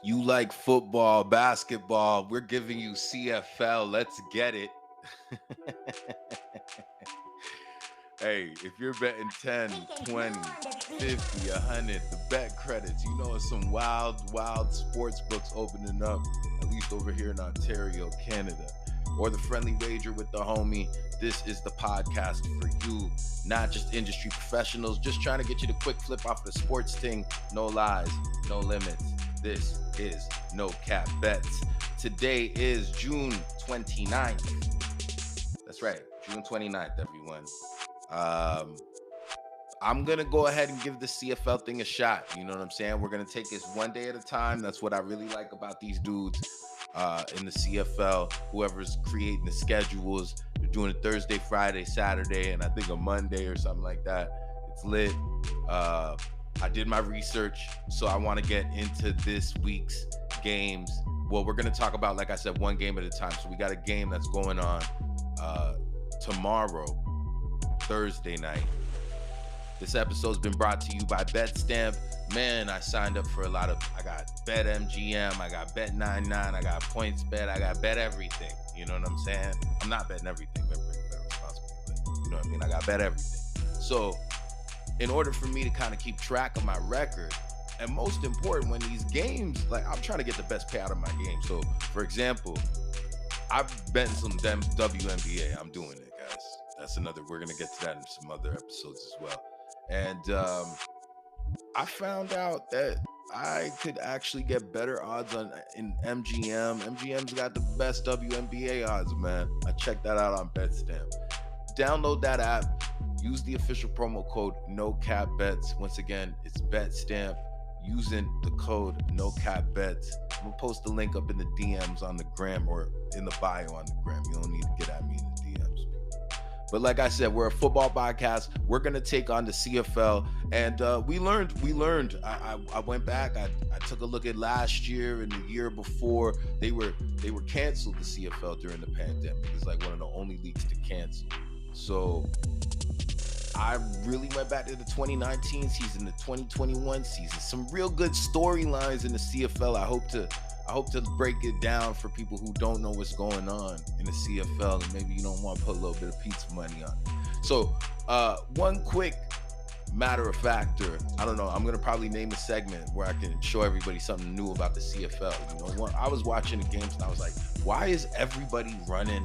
You like football, basketball. We're giving you CFL. Let's get it. Hey, if you're betting 10, 20, 50, 100, the bet credits, you know, it's some wild sports books opening up, at least over here in Ontario, Canada. Or the friendly wager with the homie. This is the podcast for you, not just industry professionals, just trying to get you to quick flip off the sports thing. No lies, no limits. This is No Cap Bets. Today is June 29th. That's right, June 29th, everyone. I'm going to go ahead and give the CFL thing a shot. You know what I'm saying? We're going to take this one day at a time. That's what I really like about these dudes in the CFL. Whoever's creating the schedules, they're doing it Thursday, Friday, Saturday, and I think a Monday or something like that. It's lit. I did my research, so I want to get into this week's games. Well, we're going to talk about, like I said, one game at a time. So we got a game that's going on tomorrow, Thursday night. This episode's been brought to you by BetStamp. Man, I signed up for a lot of, I got BetMGM, I got Bet99, I got PointsBet, I got Bet everything. You know what I'm saying? I'm not betting everything, bet responsibly, but you know what I mean? I got Bet everything. So in order for me to kind of keep track of my record, and most important, when these games, like I'm trying to get the best pay out of my game. So for example, I've bet some WNBA. I'm doing it, guys. That's another, we're going to get to that in some other episodes as well. And I found out that I could actually get better odds in MGM. MGM's got the best WNBA odds, man. I checked that out on BetStamp. Download that app. Use the official promo code NOCAPBETS. Once again, it's BetStamp. Using the code NOCAPBETS. I'm gonna post the link up in the DMs on the gram or in the bio on the gram. You don't need to get at me in the DMs. But like I said, we're a football podcast. We're gonna take on the CFL, and we learned. I went back. I took a look at last year and the year before. They were canceled, the CFL, during the pandemic. It's like one of the only leagues to cancel. So I really went back to the 2019 season, the 2021 season. Some real good storylines in the CFL. I hope to break it down for people who don't know what's going on in the CFL, and maybe you don't want to put a little bit of pizza money on it. So one quick matter of factor, I don't know, I'm gonna probably name a segment where I can show everybody something new about the CFL. You know, I was watching the games and I was like, why is everybody running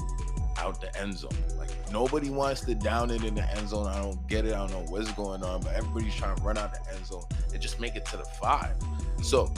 out the end zone? Like, nobody wants to down it in the end zone. I don't get it. I don't know what's going on, but everybody's trying to run out the end zone and just make it to the 5. So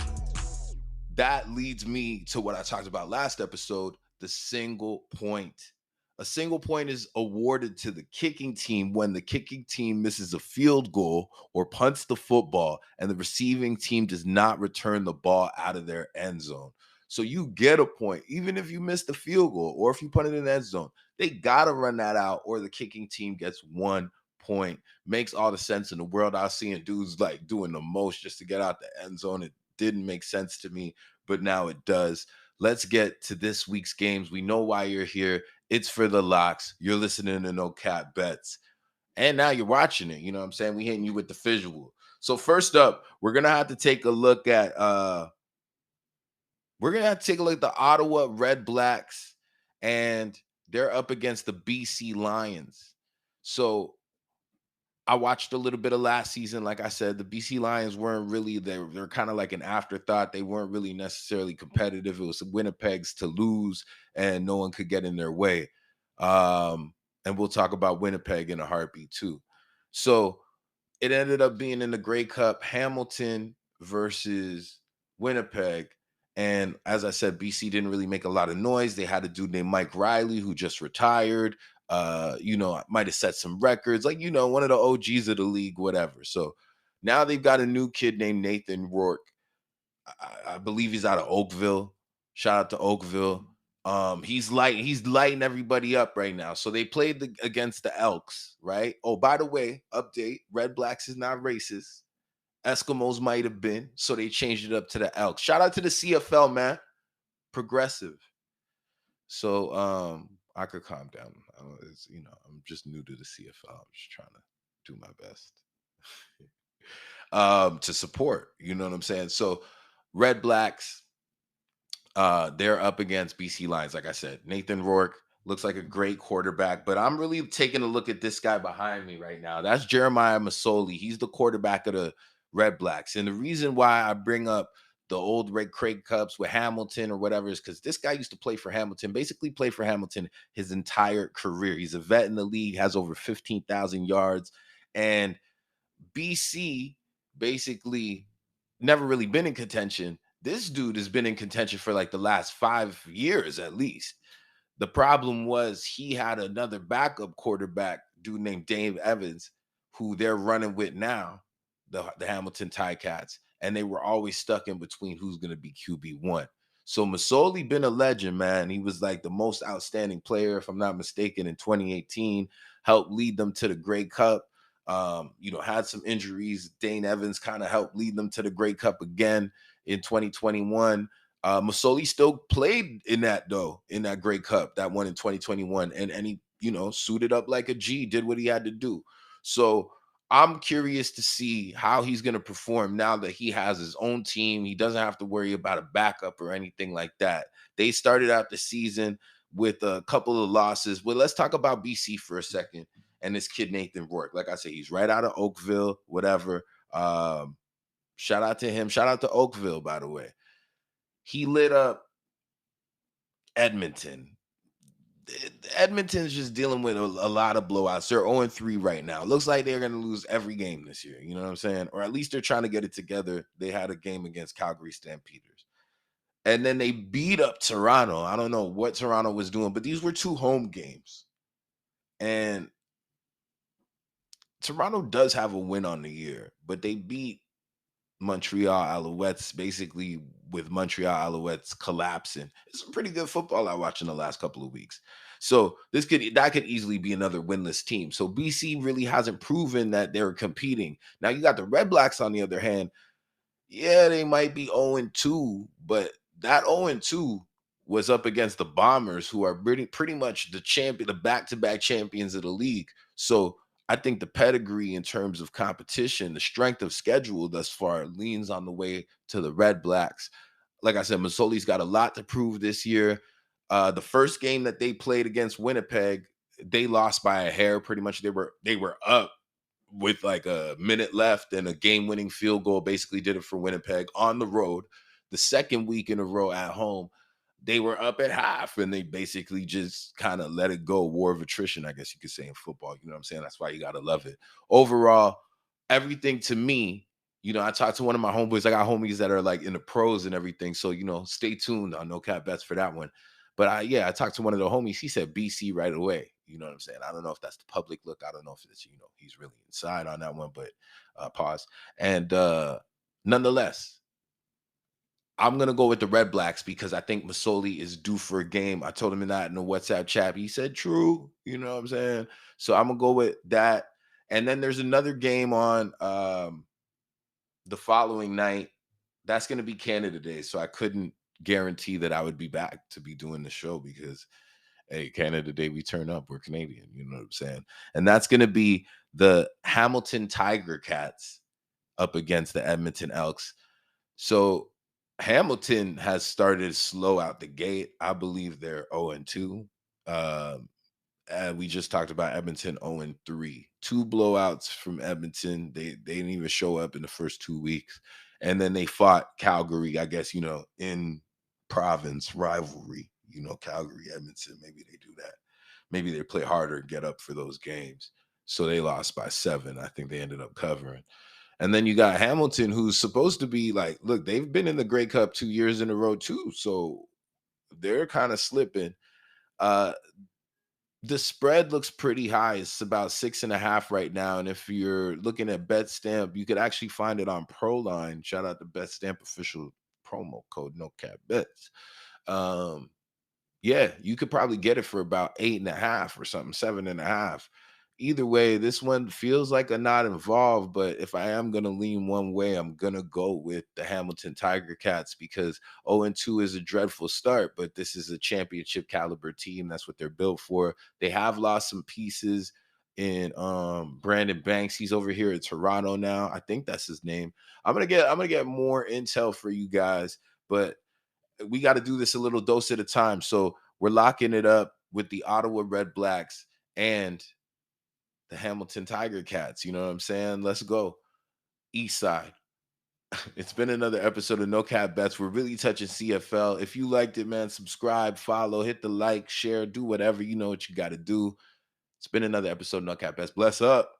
that leads me to what I talked about last episode, the single point. A single point is awarded to the kicking team when the kicking team misses a field goal or punts the football and the receiving team does not return the ball out of their end zone. So you get a point, even if you miss the field goal or if you put it in the end zone. They got to run that out or the kicking team gets 1 point. Makes all the sense in the world. I was seeing dudes like doing the most just to get out the end zone. It didn't make sense to me, but now it does. Let's get to this week's games. We know why you're here. It's for the locks. You're listening to No Cap Bets. And now you're watching it. You know what I'm saying? We hitting you with the visual. So first up, we're going to have to take a look at the Ottawa Redblacks, and they're up against the BC Lions. So I watched a little bit of last season. Like I said, the BC Lions weren't really, they're kind of like an afterthought. They weren't really necessarily competitive. It was Winnipeg's to lose, and no one could get in their way. And we'll talk about Winnipeg in a heartbeat too. So it ended up being in the Grey Cup, Hamilton versus Winnipeg. And as I said, BC didn't really make a lot of noise. They had a dude named Mike Riley who just retired. Might have set some records, like, one of the OGs of the league, whatever. So now they've got a new kid named Nathan Rourke. I believe he's out of Oakville. Shout out to Oakville. He's lighting everybody up right now. So they played against the Elks, right? Oh, by the way, update: Red Blacks is not racist. Eskimos might have been, so they changed it up to the Elks. Shout out to the CFL, man. Progressive. So I could calm down. I'm just new to the CFL. I'm just trying to do my best to support. You know what I'm saying? So Red Blacks, They're up against BC Lions. Like I said, Nathan Rourke looks like a great quarterback, but I'm really taking a look at this guy behind me right now. That's Jeremiah Masoli. He's the quarterback of the Red Blacks. And the reason why I bring up the old Red Craig Cups with Hamilton or whatever is because this guy used to play for Hamilton, basically played for Hamilton his entire career. He's a vet in the league, has over 15,000 yards. And BC basically never really been in contention. This dude has been in contention for like the last 5 years at least. The problem was he had another backup quarterback, dude named Dave Evans, who they're running with now, the Hamilton Ticats, and they were always stuck in between who's going to be QB1. So Masoli been a legend, man. He was like the most outstanding player, if I'm not mistaken, in 2018. Helped lead them to the Grey Cup. Had some injuries. Dane Evans kind of helped lead them to the Grey Cup again in 2021. Masoli still played in that though, in that Grey Cup, that one in 2021, and he, suited up like a G, did what he had to do. So I'm curious to see how he's going to perform now that he has his own team. He doesn't have to worry about a backup or anything like that. They started out the season with a couple of losses. But let's talk about BC for a second and this kid Nathan Rourke. Like I said, he's right out of Oakville, whatever. Shout out to him. Shout out to Oakville, by the way. He lit up Edmonton. Edmonton's just dealing with a lot of blowouts. They're 0-3 right now. Looks like they're going to lose every game this year. You know what I'm saying? Or at least they're trying to get it together. They had a game against Calgary Stampeders. And then they beat up Toronto. I don't know what Toronto was doing, but these were 2 home games. And Toronto does have a win on the year, but they beat Montreal Alouettes basically with Montreal Alouettes collapsing. It's some pretty good football I watched in the last couple of weeks. So that could easily be another winless team. So BC really hasn't proven that they're competing. Now you got the Red Blacks on the other hand. Yeah, they might be 0-2, but that 0-2 was up against the Bombers, who are pretty much the back-to-back champions of the league. So I think the pedigree in terms of competition, the strength of schedule thus far leans on the way to the Red Blacks. Like I said, Masoli's got a lot to prove this year. The first game that they played against Winnipeg, they lost by a hair. Pretty much, they were up with like a minute left and a game-winning field goal. Basically, did it for Winnipeg on the road. The second week in a row at home, they were up at half and they basically just kind of let it go. War of attrition, I guess you could say, in football. You know what I'm saying? That's why you got to love it. Overall, everything to me, I talked to one of my homeboys. I got homies that are like in the pros and everything. So, stay tuned on No Cap Bets for that one. But I talked to one of the homies. He said BC right away. You know what I'm saying? I don't know if that's the public look. I don't know if it's, he's really inside on that one, but pause. And nonetheless, I'm going to go with the Red Blacks because I think Masoli is due for a game. I told him that in the WhatsApp chat. He said, true. You know what I'm saying? So I'm going to go with that. And then there's another game on the following night. That's going to be Canada Day. So I couldn't guarantee that I would be back to be doing the show because, hey, Canada Day, we turn up. We're Canadian. You know what I'm saying? And that's going to be the Hamilton Tiger Cats up against the Edmonton Elks. So Hamilton has started slow out the gate. I believe they're 0-2. And we just talked about Edmonton 0-3. 2 blowouts from Edmonton. They didn't even show up in the first 2 weeks. And then they fought Calgary, I guess, in province rivalry. Calgary, Edmonton, maybe they do that. Maybe they play harder and get up for those games. So they lost by 7. I think they ended up covering. And then you got Hamilton, who's supposed to be like, look, they've been in the Grey Cup 2 years in a row too. So they're kind of slipping. The spread looks pretty high. It's about 6.5 right now. And if you're looking at BetStamp, you could actually find it on Proline. Shout out to BetStamp official promo code No Cap Bets. Yeah, you could probably get it for about 8.5 or something, 7.5. Either way, this one feels like a not involved, but if I am going to lean one way, I'm going to go with the Hamilton Tiger Cats because 0-2 is a dreadful start, but this is a championship caliber team. That's what they're built for. They have lost some pieces in Brandon Banks. He's over here in Toronto now. I think that's his name. I'm gonna get more intel for you guys, but we got to do this a little dose at a time. So we're locking it up with the Ottawa Redblacks and the Hamilton Tiger Cats. You know what I'm saying? Let's go. East side. It's been another episode of No Cap Bets. We're really touching CFL. If you liked it, man, subscribe, follow, hit the like, share, do whatever. You know what you got to do. It's been another episode of No Cap Bets. Bless up.